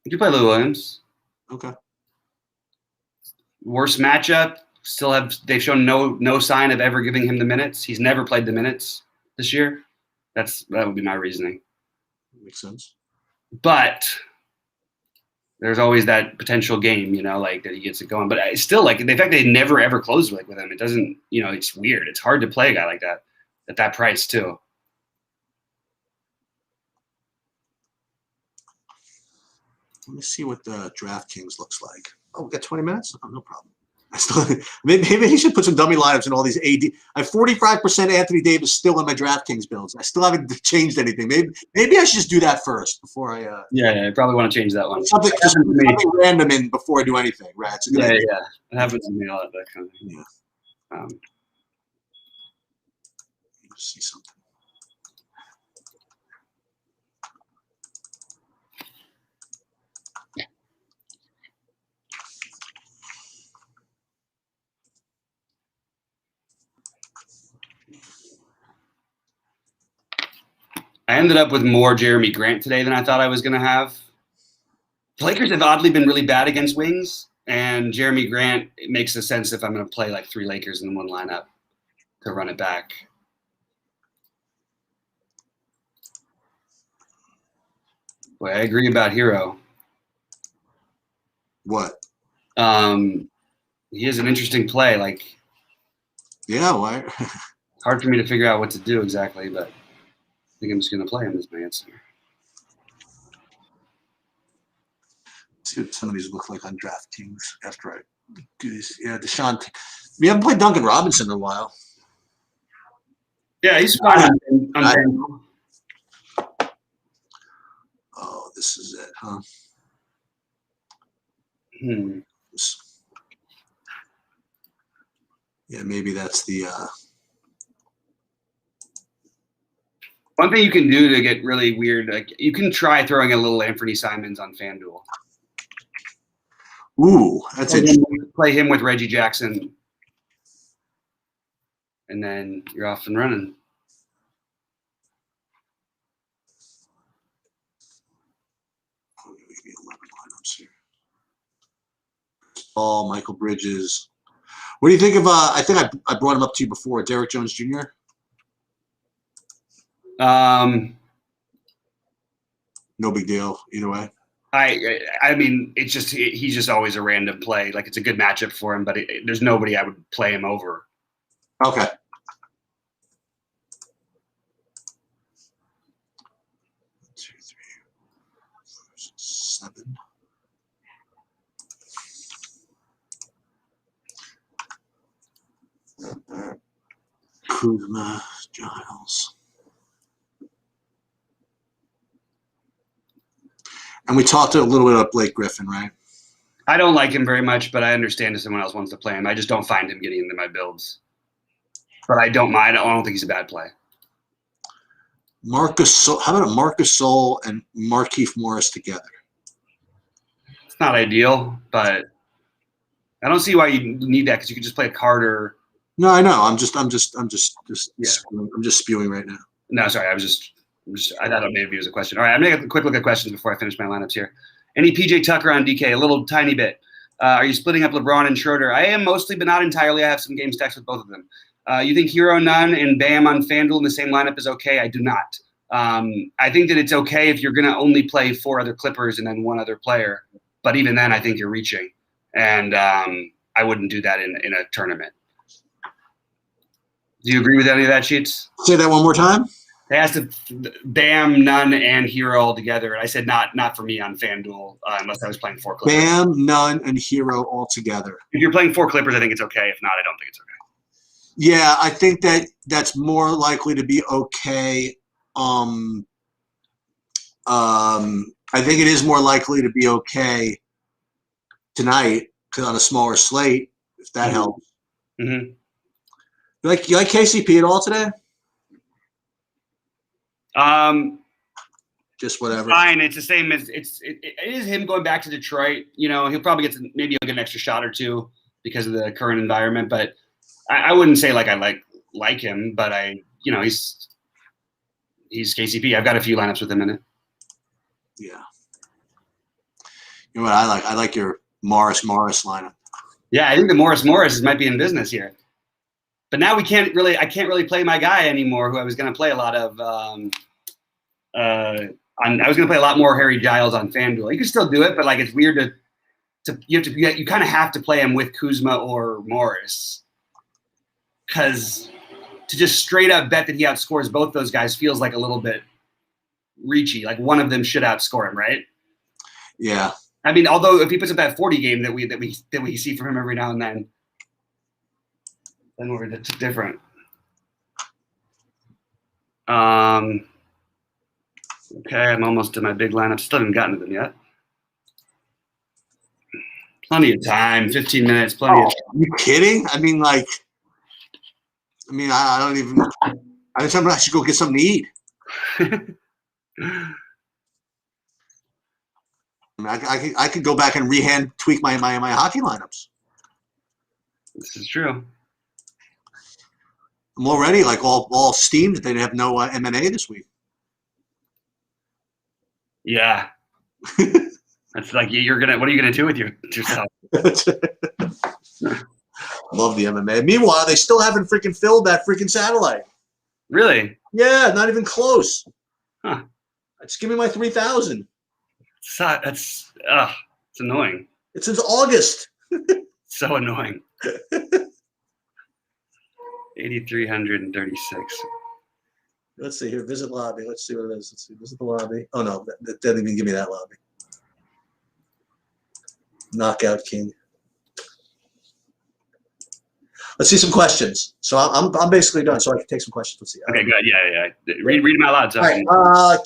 You play Lou Williams. Okay. Worst matchup. They've shown no sign of ever giving him the minutes. He's never played the minutes this year. That would be my reasoning. Makes sense. But there's always that potential game, like that he gets it going. But I still like the fact they never ever closed with him. It doesn't, it's weird. It's hard to play a guy like that at that price too. Let me see what the DraftKings looks like. Oh, we got 20 minutes? Oh, no problem. Maybe he should put some dummy lineups in all these AD. I have 45% Anthony Davis still in my DraftKings builds. I still haven't changed anything. Maybe I should just do that first before I. Yeah, I probably want to change that one. Something random in before I do anything. Right? Yeah. It happens to me a lot. That kind of thing. Yeah. Let's see something. ended up with more Jeremy Grant today than I thought I was going to have. The Lakers have oddly been really bad against wings, and Jeremy Grant, it makes a sense if I'm going to play like 3 Lakers in one lineup to run it back. Boy, I agree about Hero. What? He is an interesting play. Like, yeah, why? hard for me to figure out what to do exactly, but I think I'm just going to play him as my answer. See what some of these look like on DraftKings after I do this. Yeah, Deshaun. We haven't played Duncan Robinson in a while. Yeah, he's fine. Oh, this is it, huh? Yeah, maybe that's the. One thing you can do to get really weird, like you can try throwing a little Anthony Simons on FanDuel. Ooh, that's interesting. Play him with Reggie Jackson, and then you're off and running. Paul, Michael Bridges. What do you think of? I think I brought him up to you before. Derek Jones Jr. No big deal either way. I mean, it's just he's just always a random play. Like it's a good matchup for him, but there's nobody I would play him over. Okay. 2, 3, 4, 6, 7. Kuzma, Giles. And we talked a little bit about Blake Griffin, right? I don't like him very much, but I understand if someone else wants to play him. I just don't find him getting into my builds. But I don't mind. I don't think he's a bad play. Marcus, how about Marcus Sol and Markieff Morris together? It's not ideal, but I don't see why you need that because you could just play Carter. No, I know. I'm just spewing right now. No, sorry. I thought maybe it was a question. All right, I'm going to take a quick look at questions before I finish my lineups here. Any PJ Tucker on DK? A little tiny bit. Are you splitting up LeBron and Schroeder? I am mostly, but not entirely. I have some game stacks with both of them. You think Hero none and Bam on FanDuel in the same lineup is okay? I do not. I think that it's okay if you're going to only play 4 other Clippers and then 1 other player. But even then, I think you're reaching. And I wouldn't do that in a tournament. Do you agree with any of that, Sheets? Say that one more time. They asked if Bam, Nunn, and Hero all together. And I said not for me on FanDuel unless I was playing 4 Clippers. Bam, Nunn, and Hero all together. If you're playing 4 Clippers, I think it's okay. If not, I don't think it's okay. Yeah, I think that's more likely to be okay. I think it is more likely to be okay tonight because on a smaller slate, if that helps. Mm-hmm. You like KCP at all today? Just whatever. Fine. It's the same as it is him going back to Detroit. You know, he'll probably maybe he'll get an extra shot or 2 because of the current environment. But I wouldn't say like I like him, but he's KCP. I've got a few lineups with him in it. Yeah. You know what I like your Morris lineup. Yeah, I think the Morris might be in business here. But now I can't really play my guy anymore, who I was going to play a lot of. I was going to play a lot more Harry Giles on FanDuel. You can still do it, but like it's weird you kind of have to play him with Kuzma or Morris, because to just straight up bet that he outscores both those guys feels like a little bit reachy. Like one of them should outscore him, right? Yeah. I mean, although if he puts up that 40 game that we see from him every now and then we're different. Okay, I'm almost to my big lineup. Still haven't gotten to them yet. Plenty of time. 15 minutes. Plenty of time. Are you kidding? I mean, I don't even. I should go get something to eat. I could go back and tweak my hockey lineups. This is true. I'm already like all steamed that they have no M&A this week. Yeah. That's like what are you gonna do with yourself? Love the MMA. Meanwhile, they still haven't freaking filled that freaking satellite. Really? Yeah, not even close. Huh. Just give me my 3,000. It's annoying. It's since August. So annoying. 8,336. Let's see here. Visit lobby. Let's see what it is. Let's see. Visit the lobby. Oh no, that didn't even give me that lobby. Knockout King. Let's see some questions. So I'm basically done. So I can take some questions. Let's see. Okay, good. Yeah. Read them out loud. So all right.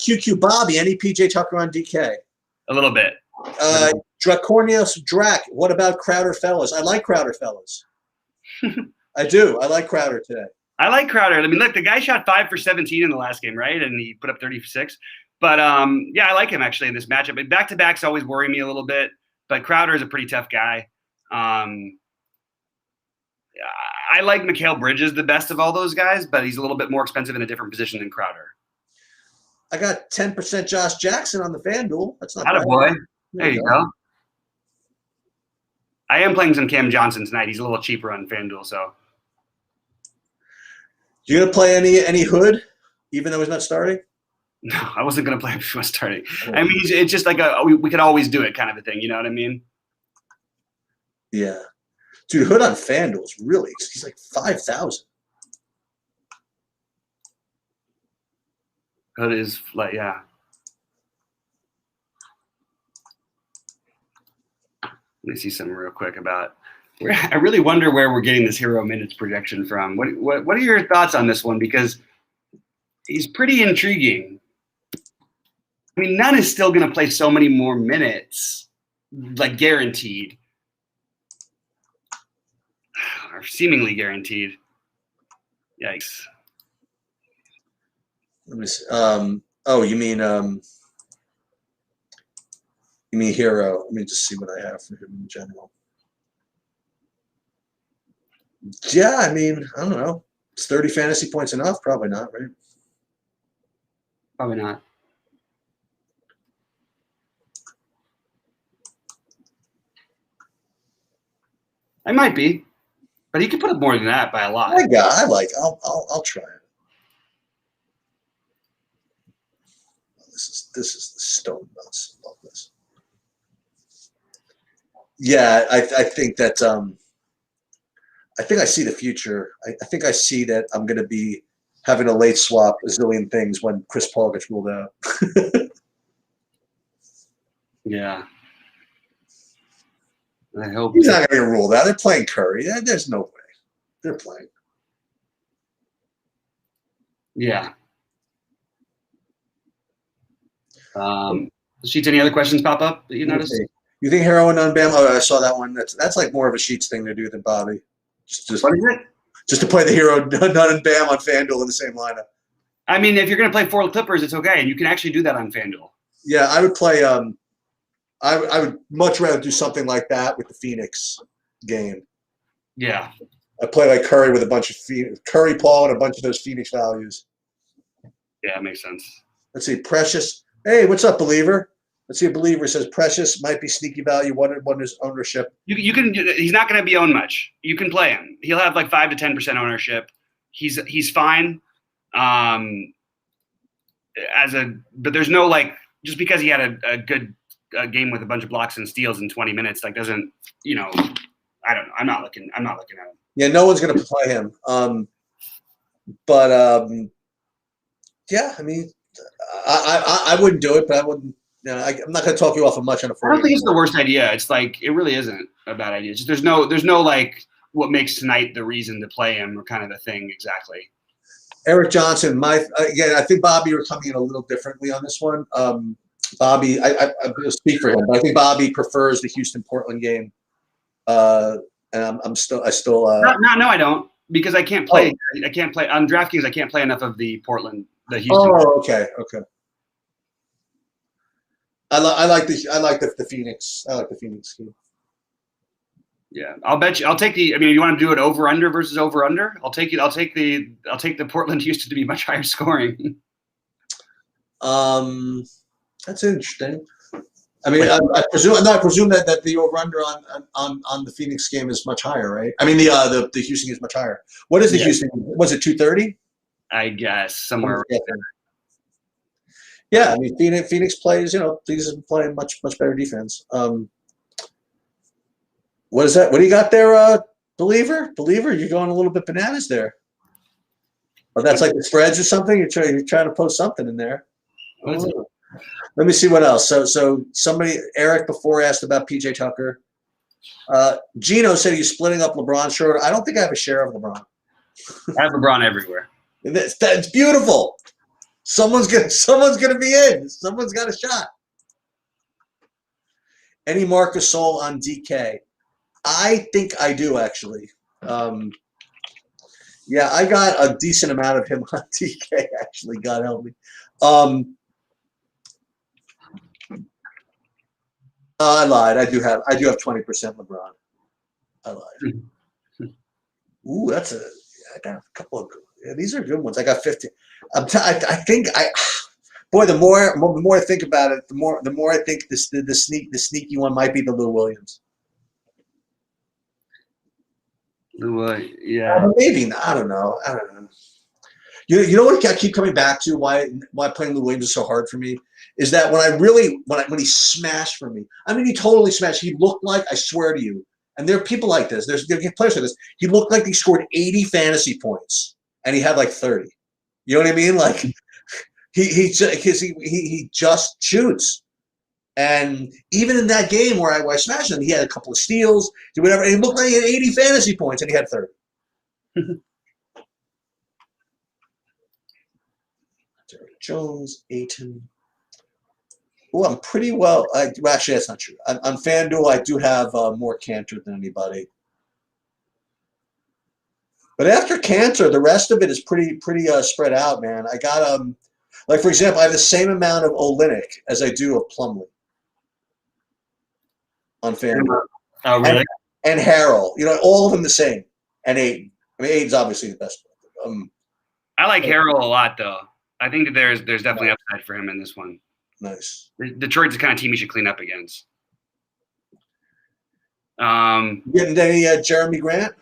QQ Bobby. Any PJ Tucker on DK? A little bit. Dracornius Drac. What about Crowder Fellas? I like Crowder Fellas. I do. I like Crowder today. I like Crowder. I mean, look, the guy shot 5 for 17 in the last game, right? And he put up 36. But yeah, I like him actually in this matchup. But back-to-backs always worry me a little bit. But Crowder is a pretty tough guy. I like Mikal Bridges the best of all those guys, but he's a little bit more expensive in a different position than Crowder. I got 10% Josh Jackson on the FanDuel. That's not bad. Boy. There you go. I am playing some Cam Johnson tonight. He's a little cheaper on FanDuel, so. You gonna play any Hood, even though he's not starting? No, I wasn't gonna play him if he was starting. I mean, it's just like we could always do it kind of a thing. You know what I mean? Yeah, dude, Hood on FanDuel is really he's like 5,000. Hood is like yeah. Let me see something real quick about. I really wonder where we're getting this hero minutes projection from. What are your thoughts on this one? Because he's pretty intriguing. I mean, Nunn is still going to play so many more minutes, like guaranteed, or seemingly guaranteed. Yikes! Let me see. Oh, you mean hero? Let me just see what I have for him in general. Yeah, I mean, I don't know. It's 30 fantasy points enough? Probably not, right? Probably not. I might be, but he could put up more than that by a lot. I'll try it. This is the stone nuts. Love this. Yeah, I think that I think I see the future. I think I see that I'm going to be having a late swap a zillion things when Chris Paul gets ruled out. Yeah. I hope he's not going to get ruled out. They're playing Curry. There's no way. They're playing. Yeah. Sheets, any other questions pop up that you noticed? You think heroin on Bam? Oh, I saw that one. That's like more of a Sheets thing to do than Bobby. Just what is it? Just to play the hero Nunn and Bam on FanDuel in the same lineup. I mean, if you're going to play 4 Clippers, it's okay, and you can actually do that on FanDuel. Yeah, I would play. I would much rather do something like that with the Phoenix game. Yeah. I play like Curry with a bunch of Curry, Paul, and a bunch of those Phoenix values. Yeah, that makes sense. Let's see, Precious. Hey, what's up, Believer? Let's see, a Believer says Precious might be sneaky value. One is ownership. You can. He's not going to be owned much. You can play him. He'll have like 5 to 10% ownership. He's fine. But there's no like just because he had a good game with a bunch of blocks and steals in 20 minutes like doesn't I don't know. I'm not looking at him. Yeah, no one's going to play him. Yeah, I mean, I wouldn't do it, but I wouldn't. I'm not going to talk you off of much on a. I don't think it's the worst idea. It's like it really isn't a bad idea. It's just, there's no like what makes tonight the reason to play him or kind of the thing exactly. Eric Johnson, again, I think Bobby, you're coming in a little differently on this one. Bobby, I speak for him, but I think Bobby prefers the Houston-Portland game, and I still. No, I don't, because I can't play. I can't play on DraftKings. I can't play enough of the Houston. Oh, okay. I like the Phoenix. I like the Phoenix game. Yeah, I'll bet you. I'll take the. I mean, you want to do it over under versus over under? I'll take the Portland Houston to be much higher scoring. That's interesting. I mean, I presume that the over/under on the Phoenix game is much higher, right? I mean, the Houston is much higher. What is the Houston? Was it 230? I guess somewhere. Yeah, I mean, Phoenix plays. Phoenix is playing much better defense. What is that? What do you got there, Believer? You're going a little bit bananas there. Oh, that's like the spreads or something. You're trying to post something in there. What is it? Let me see what else. So somebody, Eric, before asked about PJ Tucker. Gino said he's splitting up LeBron. Schroeder. I don't think I have a share of LeBron. I have LeBron everywhere. That's beautiful. Someone's gonna be in. Someone's got a shot. Any Marc Gasol on DK? I think I do actually. Yeah, I got a decent amount of him on DK actually. God help me. I lied. I do have 20% LeBron. I lied. Ooh, I got a couple of. Yeah, these are good ones. I got 50. I think boy, the more I think about it, the more I think the sneaky one might be the Lou Williams. Yeah. Maybe not. I don't know. You know what I keep coming back to? Why playing Lou Williams is so hard for me is that when he smashed for me. I mean, he totally smashed. He looked like, I swear to you, and there are people like this. There are players like this. He looked like he scored 80 fantasy points and he had like 30. You know what I mean? Like he just shoots. And even in that game where I smashed him, he had a couple of steals, did whatever, and he looked like he had 80 fantasy points and he had 30. Derrick Jones, Ayton. Oh, I'm pretty well. Actually, that's not true. On FanDuel, I do have more Cantor than anybody. But after Cantor, the rest of it is pretty spread out, man. I got like for example, I have the same amount of Olynyk as I do of Plumlee on FanDuel. Oh, really? And Harrell, all of them the same. And Ayton. I mean, Ayton's obviously the best. I like Harrell a lot, though. I think that there's definitely upside for him in this one. Nice. Detroit's the kind of team he should clean up against. Getting any Jeremy Grant?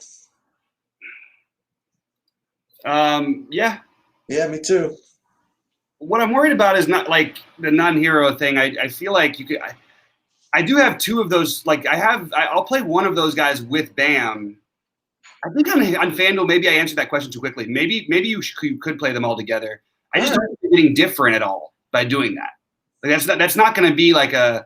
Yeah. Yeah, me too. What I'm worried about is not like the non-hero thing. I feel like you could. I do have two of those. Like I'll play one of those guys with Bam. I think on FanDuel, maybe I answered that question too quickly. Maybe you could play them all together. I just don't think you're getting different at all by doing that. Like that's not going to be like I'm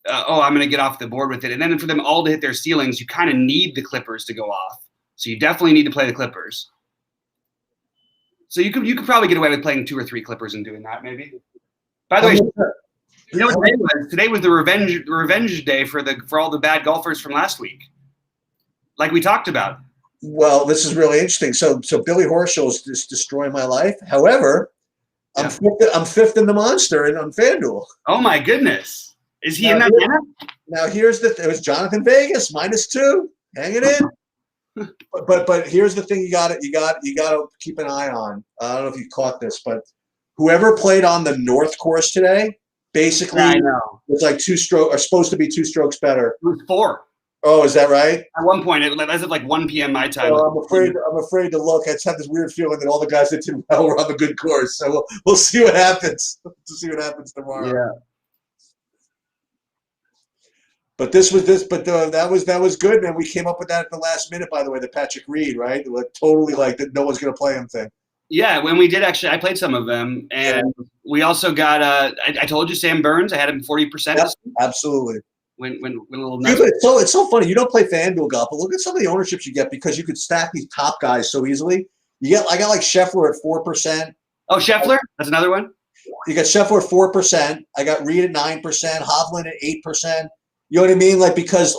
going to get off the board with it. And then for them all to hit their ceilings, you kind of need the Clippers to go off. So you definitely need to play the Clippers. So you could probably get away with playing 2 or 3 Clippers and doing that maybe. By the way, you know what today was? Today was the revenge day for all the bad golfers from last week, like we talked about. Well, this is really interesting. So Billy Horschel is just destroying my life. However, I'm fifth in the Monster and on FanDuel. Oh my goodness! Is he in that lineup? Now it was Jonathan Vegas -2. Hang it in. But here's the thing: you got to keep an eye on. I don't know if you caught this, but whoever played on the North course today, basically, was like 2 strokes, are supposed to be 2 strokes better. It was 4. Oh, is that right? At one point, it was at like 1 p.m. my time. Well, I'm afraid to look. I just have this weird feeling that all the guys that did well were on the good course. So we'll see what happens. Tomorrow. Yeah. But that was good, man. We came up with that at the last minute, by the way, the Patrick Reed, right? Like totally like that no one's gonna play him thing. Yeah, when we did actually, I played some of them, and we also got I told you Sam Burns. I had him 40%. Yep, absolutely. When a little nuts. Dude, it's so funny. You don't play FanDuel golf, but look at some of the ownerships you get because you could stack these top guys so easily. I got like Scheffler at 4%. Oh, Scheffler, that's another one. You got Scheffler at 4%. I got Reed at 9%. Hovland at 8%. You know what I mean? Like because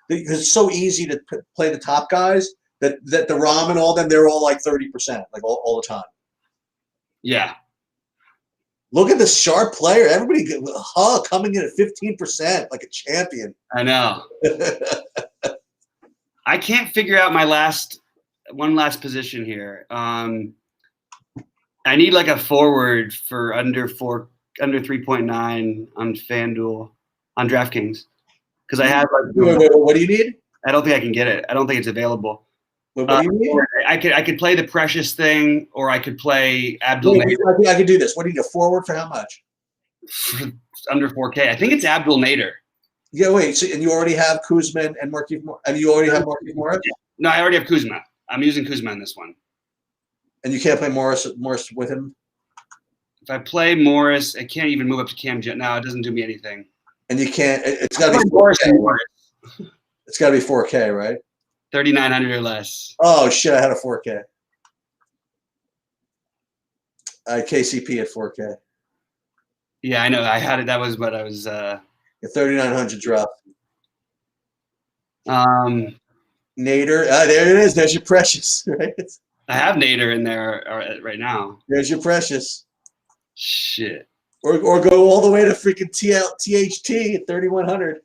it's so easy to play the top guys that the Rahm and all them, they're all like 30%, like all the time. Yeah. Look at the sharp player. Everybody coming in at 15% like a champion. I know. I can't figure out my one last position here. I need like a forward for under 4 under 3.9 on FanDuel on DraftKings because I have. What do you need? I don't think I can get it. I don't think it's available. What do you need? I could play the Precious thing, or I could play Abdul Nader. I could do this. What do you need? A forward for how much? Under 4K. I think it's Abdul Nader. Yeah, wait. So, and you already have Kuzma and Markieff Morris? And you already have Markieff Morris? No, I already have Kuzma. I'm using Kuzma in this one. And you can't play Morris with him? If I play Morris, I can't even move up to Cam Jet now. It doesn't do me anything. And you can't. It's got to be 4K. It's got to be 4K, right? 3,900 or less. Oh shit! I had a 4K. I had KCP at 4K. Yeah, I know. I had it. That was what I was. 3,900 drop. Nader. There it is. There's your Precious. Right. I have Nader in there right now. There's your Precious. Shit. Or go all the way to freaking THT at 3,100.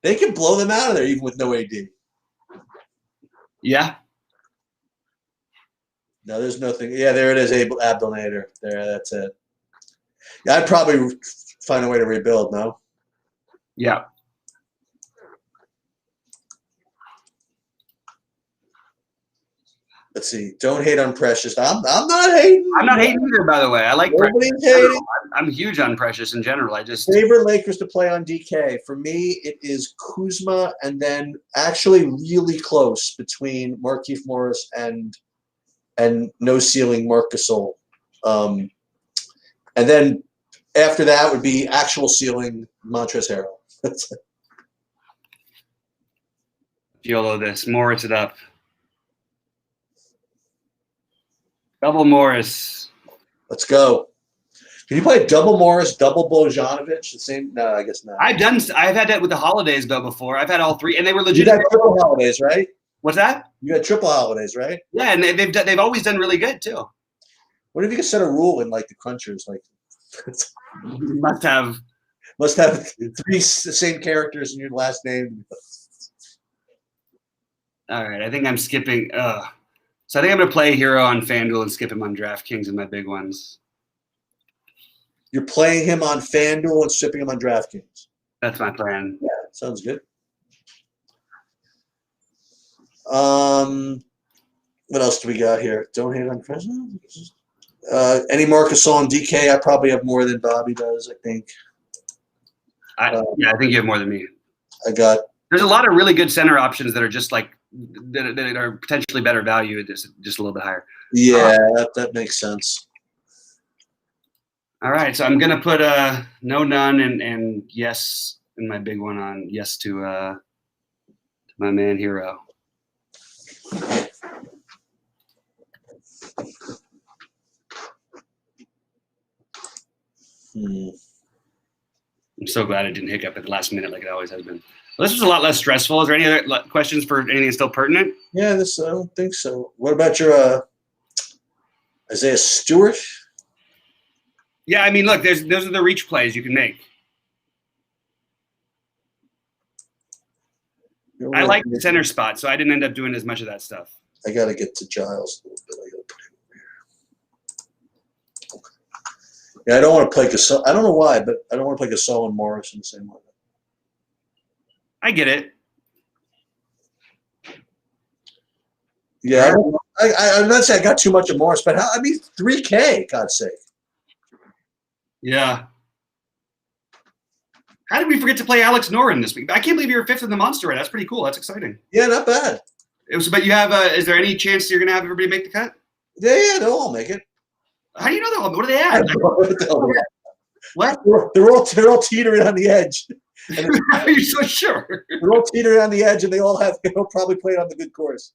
They can blow them out of there even with no AD. Yeah. No, there's nothing. Yeah, there it is. Abdul Nader. There, that's it. Yeah, I'd probably find a way to rebuild. No. Yeah. Let's see. Don't hate on Precious. I'm not hating. I'm not hating either, by the way. I like Nobody's Precious. hating. I'm huge on Precious in general. I just favorite Lakers to play on DK. For me, it is Kuzma, and then actually really close between Markieff Morris and no ceiling Marc Gasol. And then after that would be actual ceiling Montrezl Harrell. YOLO this. Morris it up. Double Morris. Let's go. Can you play double Morris, double Bogdanovic? The same? No, I guess not. I've had that with the Holidays though before. I've had all three, and they were You legit. got triple Holidays, right? What's that? You got triple Holidays, right? Yeah, and they've always done really good too. What if you could set a rule in like the crunchers, like You must have three same characters in your last name? All right, I think I'm skipping. So I think I'm gonna play Hero on FanDuel and skip him on DraftKings in my big ones. You're playing him on FanDuel and shipping him on DraftKings. That's my plan. Yeah, sounds good. What else do we got here? Don't hate on President. Any Marc Gasol on DK? I probably have more than Bobby does. I think. I think you have more than me. There's a lot of really good center options that are just like that are potentially better value, just a little bit higher. Yeah, that makes sense. All right, so I'm gonna put no none and yes in my big one on yes to my man Hero. I'm so glad it didn't hiccup at the last minute like it always has been. Well, this was a lot less stressful. Is there any other questions for anything still pertinent? Yeah, I don't think so. What about your Isaiah Stewart? Yeah, I mean, look, those are the reach plays you can make. I like the center spot, so I didn't end up doing as much of that stuff. I got to get to Giles a little bit. I got to put him here. Okay. Yeah, I don't want to play Gasol. I don't know why, but I don't want to play Gasol and Morris in the same way. I get it. Yeah, I'm not saying I got too much of Morris, but $3K, God's sake. Yeah. How did we forget to play Alex Noren this week? I can't believe you were fifth in the Monster Rate. That's pretty cool. That's exciting. Yeah, not bad. But you have. Is there any chance you're going to have everybody make the cut? Yeah, they'll all make it. How do you know they'll? What do they add? What? They're all teetering on the edge. How are you so sure? They're all teetering on the edge, and they'll probably play on the good course.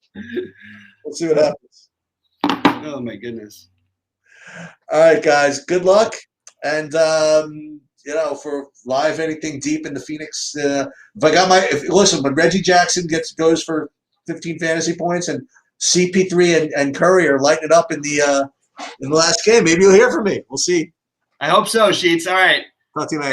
We'll see what happens. Oh my goodness! All right, guys. Good luck, and for live anything deep in the Phoenix. Listen, when Reggie Jackson goes for 15 fantasy points, and CP3 and Curry are lighting it up in the last game, maybe you'll hear from me. We'll see. I hope so, Sheets. All right. Talk to you later.